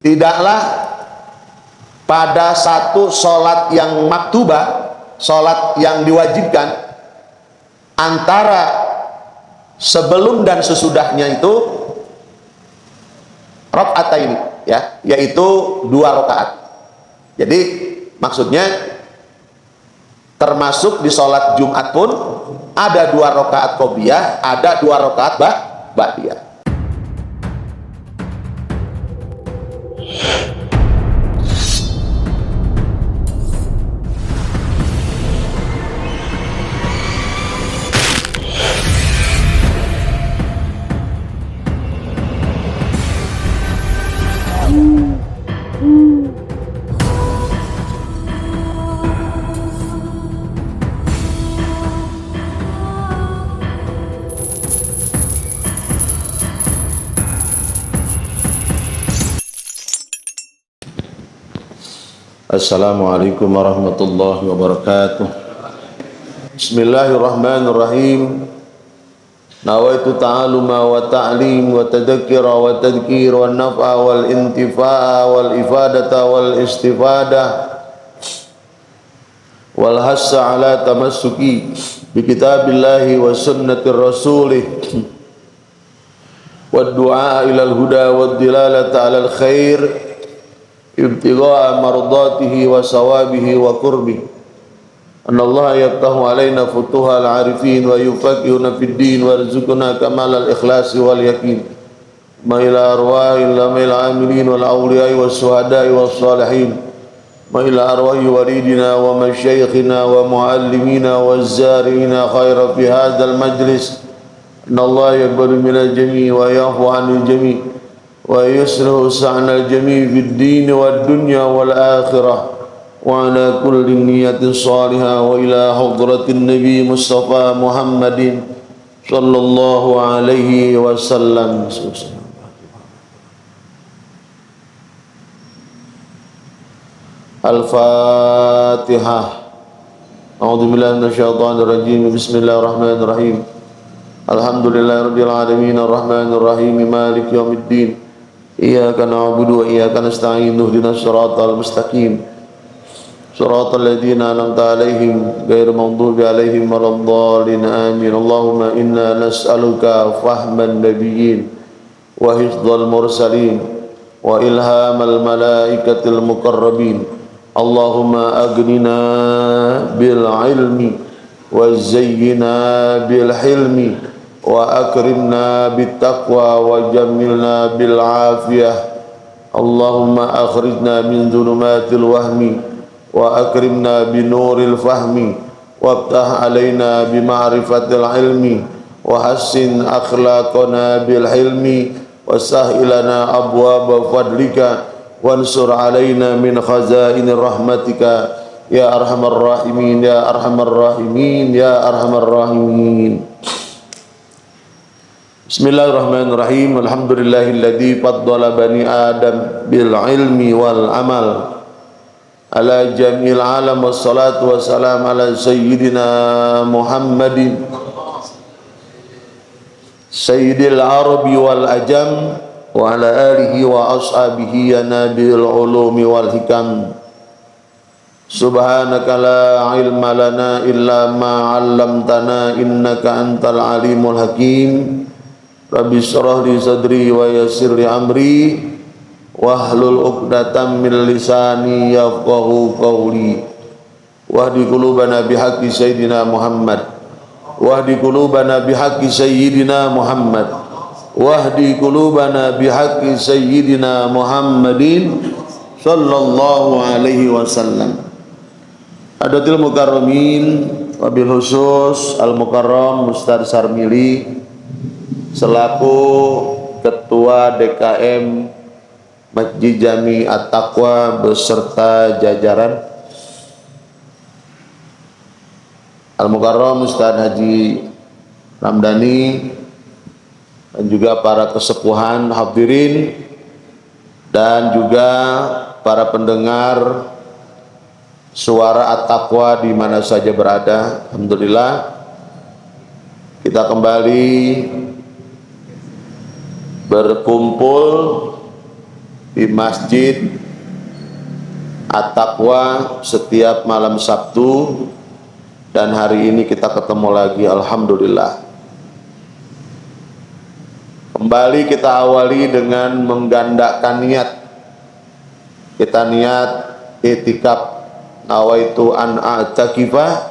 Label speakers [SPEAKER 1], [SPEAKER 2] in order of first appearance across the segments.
[SPEAKER 1] Tidaklah pada satu sholat yang maktubah, sholat yang diwajibkan, antara sebelum dan sesudahnya itu rakaatain, ya, yaitu 2 rakaat. Jadi maksudnya termasuk di sholat Jumat pun ada 2 rakaat qobliyah, ada 2 rakaat ba'diyah. Assalamualaikum warahmatullahi wabarakatuh. Bismillahirrahmanirrahim. Nawaitu ta'aluma wa ta'lim wa tadhakkira wa tadhkir wa naf'a wal intifa'a wal ifadata wal istifadah wal hassa ala tamassuki bi kitabillahi wa sunnatir rasulih wa du'a ilal huda wa dilalata alal khair ibtigha'a mardatihi wa sawabihi wa qurbi. Anallaha yaftahu alaina futuhal arifin wa yufaqihuna fid din warzuqna kamalal ikhlasi wal yakin. Ma ila arwahil lamil amilin wal awliya'i was suhada'i was salihin. Ma ila arwahi walidina wa masyayikhina wa muallimina waz zari'ina khaira fi hadzal majlis. Anallaha yaqbalu minal jami' wa ya'fu 'anil jami'. Wa yusrihu sa'na al-jami' fid din wad dunya wal akhirah wa ala kulli niyatin salihah wa ila hadratin nabi Mustafa Muhammadin sallallahu alaihi wasallam. Al-Fatihah. A'udzu billahi minasyaitonir rajim. Bismillahirrahmanirrahim. Alhamdulillahirabbil alamin arrahmanir rahim maliki yaumiddin. Iyyaka na'budu wa iyyaka nasta'in ihdinas siratal mustaqim siratal ladzina an'amta 'alaihim ghairil maghdubi 'alaihim waladdallin amin. Allahumma inna nas'aluka fahman nabiyyin wa hifdzal mursalin wa ilhamal malaikatil muqarrabin. Allahumma aghnina bil ilmi wa zayyina bil hilmi wa akrimna bit taqwa wa jamilna bil afiyah. Allahumma akhrijna min dhulumatil wahmi wa akrimna bi nuril fahmi waftah alaina bi ma'rifatil ilmi wa hassin akhlaqana bil hilmi wa sahilana abwaaba fadlika wansur alaina min khazainir rahmatika ya arhamar rahimin ya arhamar rahimin ya arhamar rahimin. Bismillahirrahmanirrahim. Alhamdulillahilladzi faddala bani Adam bil ilmi wal amal ala jamil alam wassalatu wassalam ala sayyidina Muhammadin sayyidil arabi wal ajam wa ala alihi wa ashabihi ya nabil ulumi wal hikam. Subhanaka la ilma lana illa ma 'allamtana innaka antal alimul hakim. Rabbi shrah li sadri wa yassir li amri wahlul 'uqdatam min lisani yafqahu qawli wahdi qulubana bihaqqi sayyidina Muhammad wahdi qulubana bihaqqi sayyidina Muhammad wahdi qulubana bihaqqi sayyidina Muhammadin sallallahu alaihi wasallam. Adatil mukarramin wabil khusus al mukarram Ustaz Sarmili selaku Ketua DKM Masjid Jami At-Taqwa beserta jajaran, Al-Mukarram Ustaz Haji Ramdhani dan juga para kesepuhan hadirin dan juga para pendengar suara At-Taqwa di mana saja berada. Alhamdulillah kita kembali berkumpul di Masjid At-Taqwa setiap malam Sabtu, dan hari ini kita ketemu lagi, alhamdulillah. Kembali kita awali dengan menggandakan niat. Kita niat i'tikaf, nawaitu an a'takifa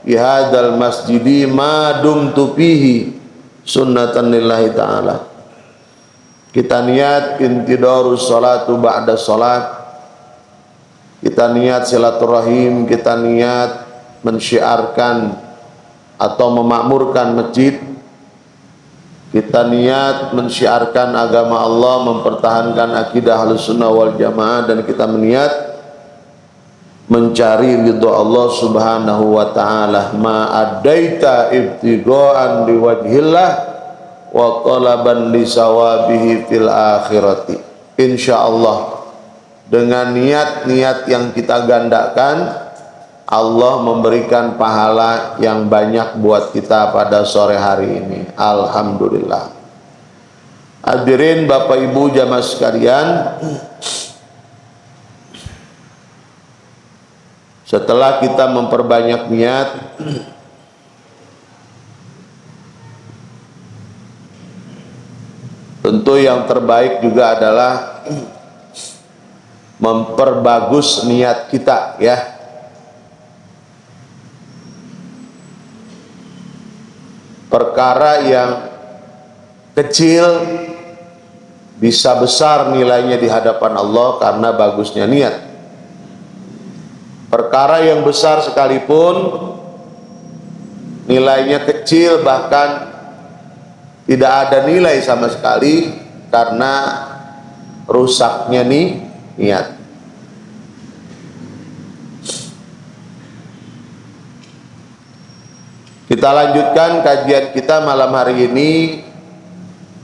[SPEAKER 1] fi hadzal masjidi ma dumtu fihi sunnatan lillahi ta'ala. Kita niat intidarus salatu ba'da salat. Kita niat silaturahim, kita niat mensyiarkan atau memakmurkan masjid. Kita niat mensyiarkan agama Allah, mempertahankan akidah Ahlussunnah wal Jamaah, dan kita meniat mencari ridha Allah Subhanahu wa taala. Ma adaita ibtigha'an liwajhillah wa talaban lisawabihi fil akhirati. Insyaallah dengan niat-niat yang kita gandakan, Allah memberikan pahala yang banyak buat kita pada sore hari ini. Alhamdulillah. Hadirin Bapak Ibu jamaah sekalian, setelah kita memperbanyak niat, tentu yang terbaik juga adalah memperbagus niat kita, ya. Perkara yang kecil bisa besar nilainya di hadapan Allah karena bagusnya niat. Perkara yang besar sekalipun nilainya kecil, bahkan tidak ada nilai sama sekali karena rusaknya niat. Kita lanjutkan kajian kita malam hari ini,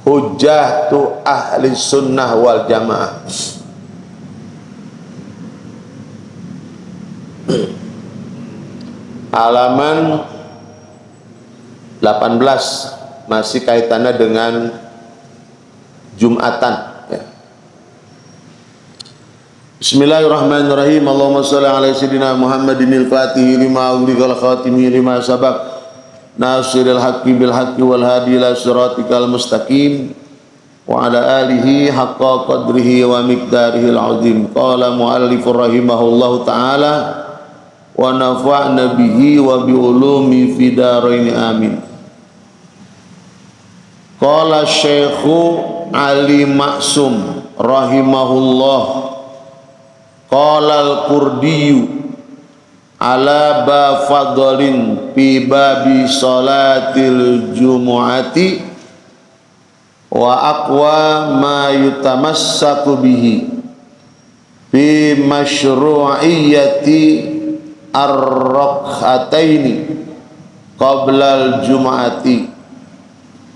[SPEAKER 1] Hujjatu Ahli Sunnah wal Jamaah. Halaman 18, masih kaitannya dengan Jumatan. Bismillahirrahmanirrahim. Allahumma shalli ala sayyidina Muhammadin al-Fatih lima ughliqal khatimi lima sabaq nasiril haqqi bil haqqi wal hadi ila siratikal mustaqim wa ala alihi haqqa qadrihi wa miqdarihi al-azim. Qala muallifur rahimahullahu ta'ala wa nafa'na bihi wa bi ulumi fid dharain amin. Qala Syekhu Ali Maksum rahimahullah, qala al-Qurdiyu ala ba fadlin fi babi salatil jumu'ati wa aqwa ma yutamassaku bihi fi masyru'iyyati ar-rak'ataini qabla al-jumu'ati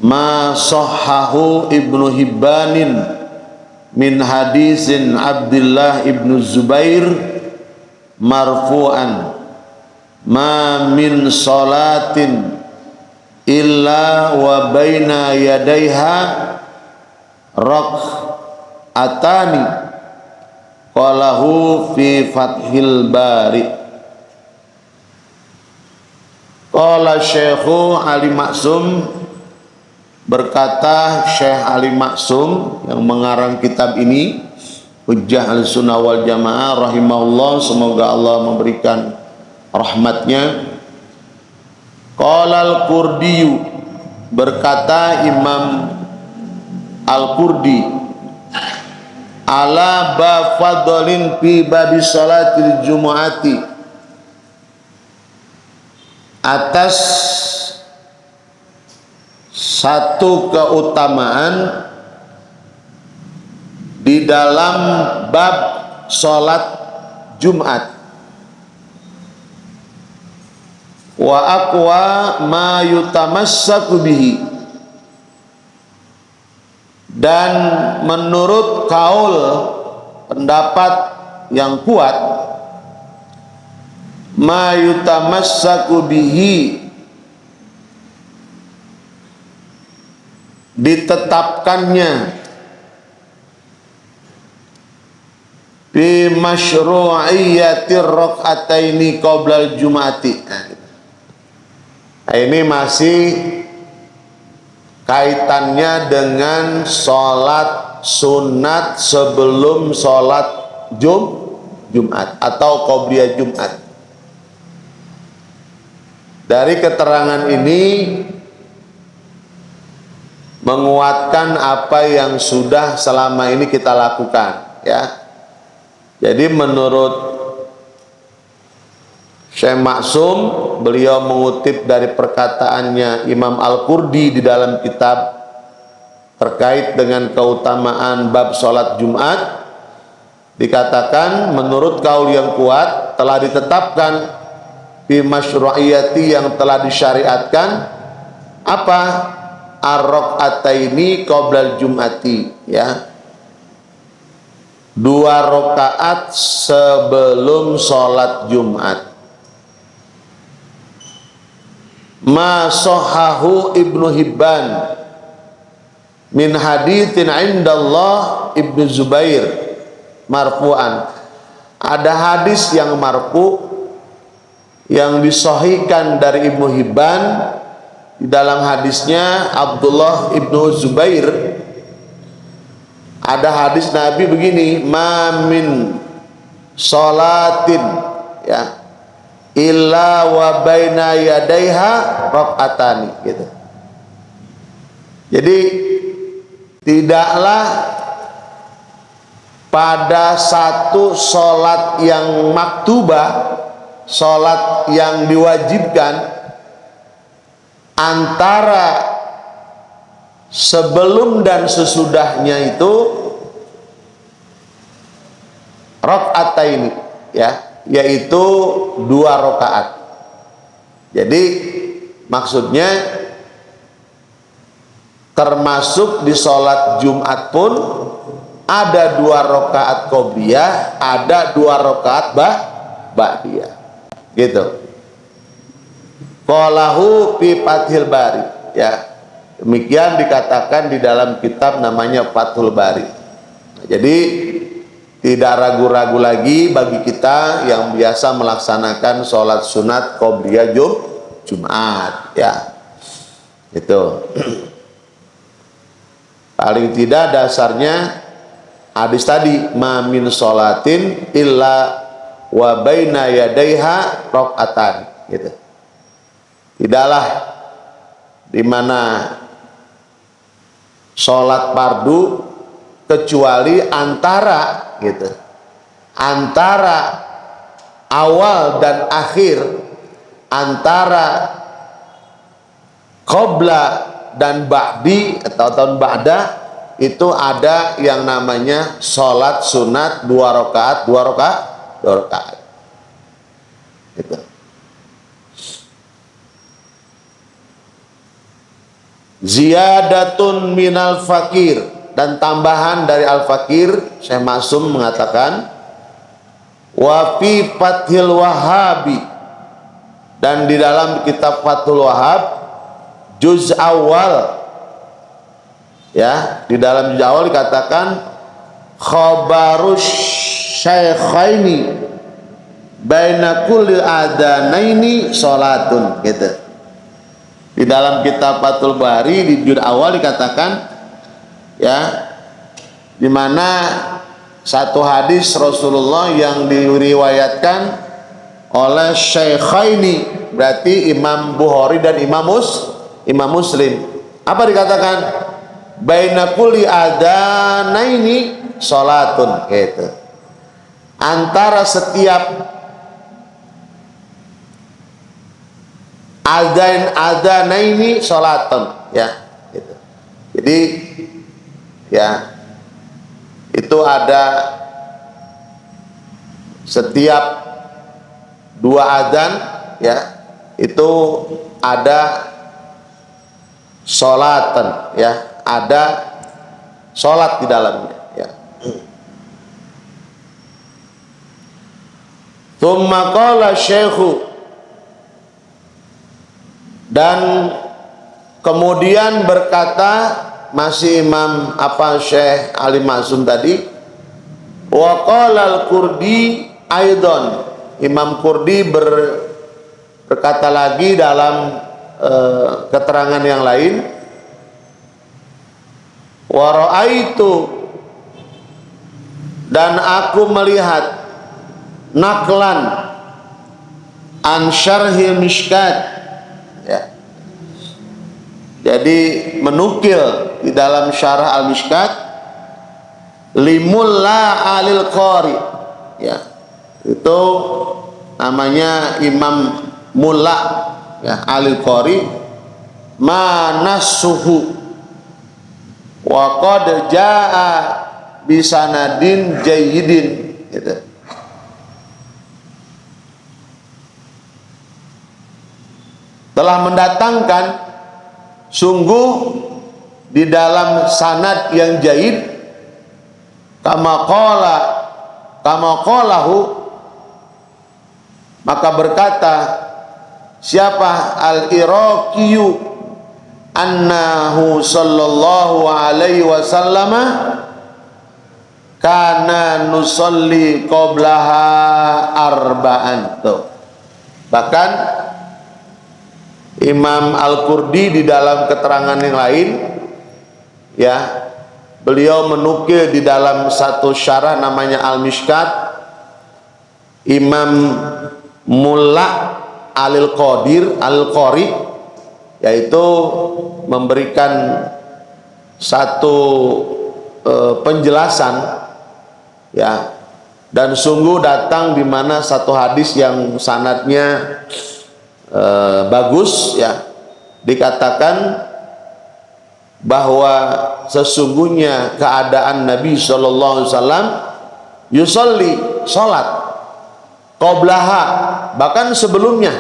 [SPEAKER 1] ma sahhahu Ibnu Hibbanin min hadisin Abdullah ibnu Zubair marfu'an ma min salatin illa wa baina yadaiha rak'atani qalahu fi Fathil Bari. Qala Syekhu Ali Maksum, berkata Syekh Ali Maksum yang mengarang kitab ini, Hujjah Ahlussunnah wal Jamaah rahimahullah, semoga Allah memberikan rahmatnya. Qala al-Qurdiyu, berkata Imam Al-Qurdi, ala ba fadlin fi babi salatil jumu'ati, atas satu keutamaan di dalam bab sholat Jumat. Wa aqwa ma yutamassaku bihi, dan menurut kaul pendapat yang kuat, ma yutamassaku bihi, ditetapkannya fi masyru'iyyatir rak'ataini qoblal jum'ati. Nah, ini masih kaitannya dengan sholat sunat sebelum sholat Jumat atau qobliyah Jumat. Dari keterangan ini menguatkan apa yang sudah selama ini kita lakukan, ya. Jadi menurut Syekh Maksum, beliau mengutip dari perkataannya Imam Al-Qurdi di dalam kitab terkait dengan keutamaan bab sholat Jumat, dikatakan menurut kaul yang kuat telah ditetapkan fi masyru'iyati, yang telah disyariatkan apa? Ar-rak'ataini qoblal jum'ati, ya, 2 rakaat sebelum sholat Jumat. Ma sahhahu Ibnu Hibban min haditsin indallah Ibnu Zubair marfu'an. Ada hadis yang marfu yang disahihkan dari Ibnu Hibban. Di dalam hadisnya Abdullah Ibnu Zubair ada hadis Nabi begini, ma min sholatin, ya, illa wa baina yadaiha rak'atani, gitu. Jadi tidaklah pada satu sholat yang maktubah, sholat yang diwajibkan, antara sebelum dan sesudahnya itu rak'ataini, ya, yaitu 2 rakaat. Jadi maksudnya termasuk di sholat Jumat pun ada 2 rakaat qobliyah, ada 2 rakaat ba'diyah, gitu. Qalahu fi Fathul Bari, ya. Demikian dikatakan di dalam kitab namanya Fathul Bari. Nah, jadi tidak ragu-ragu lagi bagi kita yang biasa melaksanakan sholat sunat qobliyah Jumat, ya. Itu paling tidak dasarnya hadis tadi, ma min sholatin illa wa baina yadaiha rak'atan, gitu. Tidaklah di mana sholat fardu kecuali antara, gitu, antara awal dan akhir, antara qobla dan ba'di atau tahun ba'da, itu ada yang namanya sholat sunat 2 rakaat, 2 rakaat, gitu. Ziyadatun minal fakir, dan tambahan dari al-fakir. Syekh Maksum mengatakan wa fi Fathil Wahabi, dan di dalam kitab Fathul Wahab juz awal, ya, di dalam juz awal dikatakan khabarus syaikhaini baina kulli adanaini sholatun, gitu. Di dalam kitab Fathul Bari di juz awal dikatakan, ya, di mana satu hadis Rasulullah yang diriwayatkan oleh Syaikhaini, berarti Imam Bukhari dan Imam Muslim. Apa dikatakan? Baina kulli adanaini sholatun, gitu. Antara setiap adanaini sholatun, ya, gitu. Jadi, ya, itu ada setiap 2 adzan, ya, itu ada sholatan, ya, ada sholat di dalamnya, ya. Tsumma qala syekhu, dan kemudian berkata masih Imam Syekh Ali Maksum tadi, Wa qala al-Qurdi aidan, Imam Qurdi berkata lagi dalam keterangan yang lain, wa ra'aitu, dan aku melihat, naklan an syarhil mishkat, ya. Jadi menukil di dalam syarah al-mishkat, limulla alil qari, ya, itu namanya Imam Mulla, ya, alil qari, manasuhu wa qad jaa bisanadin jayyidin, gitu. Telah mendatangkan sungguh di dalam sanad yang jayyid, kama qalahu, maka berkata siapa al-Iraqiyu, annahu sallallahu alaihi wasallam kana nusalli qablaha arba'an. Tuh. Bahkan Imam Al-Qurdi di dalam keterangan yang lain, ya, beliau menukil di dalam satu syarah namanya Al-Mishkat, Imam Mulla Al-Qari, yaitu memberikan satu penjelasan, ya, dan sungguh datang di mana satu hadis yang sanadnya bagus, ya, dikatakan bahwa sesungguhnya keadaan Nabi SAW yusolli, sholat, qoblaha, bahkan sebelumnya,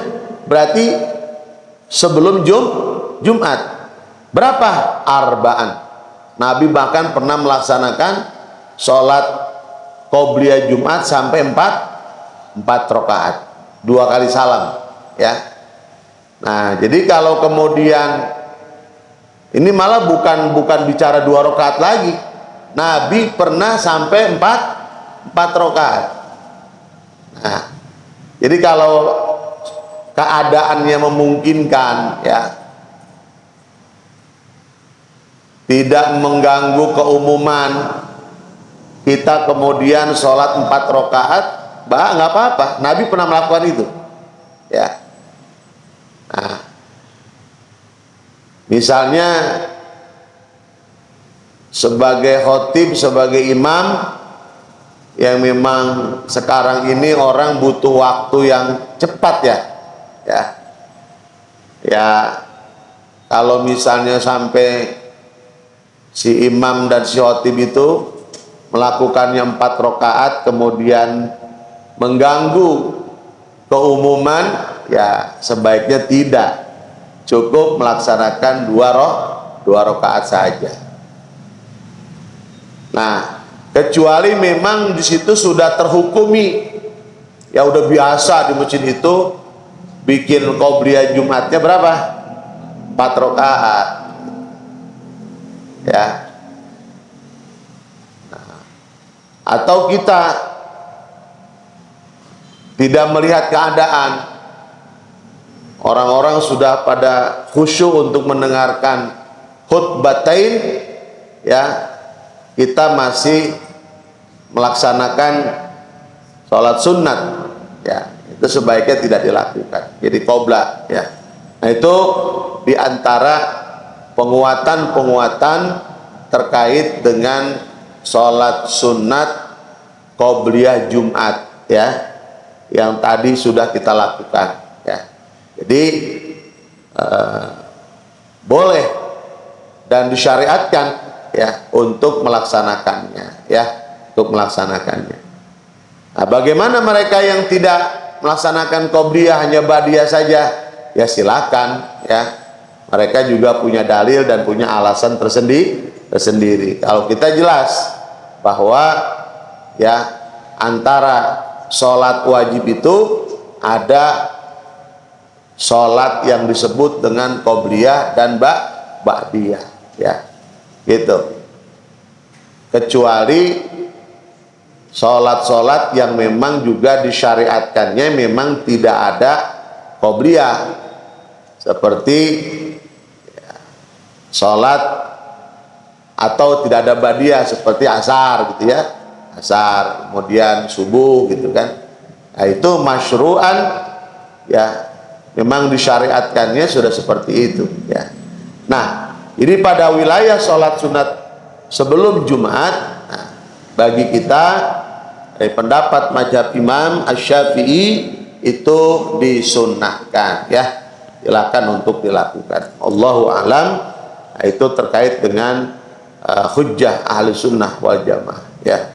[SPEAKER 1] berarti sebelum Jumat, berapa? Arba'an. Nabi bahkan pernah melaksanakan sholat qobliyah Jumat sampai 4 rakaat, 2 kali salam, ya. Nah, jadi kalau kemudian ini malah bukan bicara 2 rakaat lagi, Nabi pernah sampai 4 rakaat. Nah, jadi kalau keadaannya memungkinkan, ya, tidak mengganggu keumuman, kita kemudian sholat 4 rakaat, nggak apa-apa. Nabi pernah melakukan itu, ya. Nah, misalnya sebagai khotib, sebagai imam yang memang sekarang ini orang butuh waktu yang cepat, ya, ya, kalau misalnya sampai si imam dan si khotib itu melakukannya 4 rakaat kemudian mengganggu keumuman, ya, sebaiknya tidak, cukup melaksanakan 2 rakaat saja. Nah, kecuali memang di situ sudah terhukumi, ya, udah biasa di masjid itu bikin qobliyah Jumatnya berapa? 4 rakaat, ya. Nah, atau kita tidak melihat keadaan, orang-orang sudah pada khusyuk untuk mendengarkan khutbatain, ya, kita masih melaksanakan sholat sunat, ya, itu sebaiknya tidak dilakukan. Jadi qobla, ya. Nah, itu diantara penguatan terkait dengan sholat sunat qobliyah Jumat, ya, yang tadi sudah kita lakukan, ya. Jadi boleh dan disyariatkan, ya, untuk melaksanakannya, ya, untuk melaksanakannya. Nah, bagaimana mereka yang tidak melaksanakan qobliyah, hanya ba'diyah saja? Ya, silakan, ya, mereka juga punya dalil dan punya alasan tersendiri. Kalau kita jelas bahwa, ya, antara sholat wajib itu ada sholat yang disebut dengan qobliyah dan ba'diyah, ya, gitu. Kecuali Sholat-sholat yang memang juga disyariatkannya memang tidak ada qobliyah, seperti sholat atau tidak ada badiah seperti asar gitu ya, asar kemudian subuh gitu kan. Nah, itu masyru'an ya, memang disyariatkannya sudah seperti itu ya. Nah, jadi pada wilayah sholat sunat sebelum Jumat, nah, bagi kita pendapat mazhab Imam Asy-Syafi'i itu disunnahkan ya, silakan untuk dilakukan. Allahu a'lam. Nah, itu terkait dengan hujjah ahli sunnah wal jamaah ya.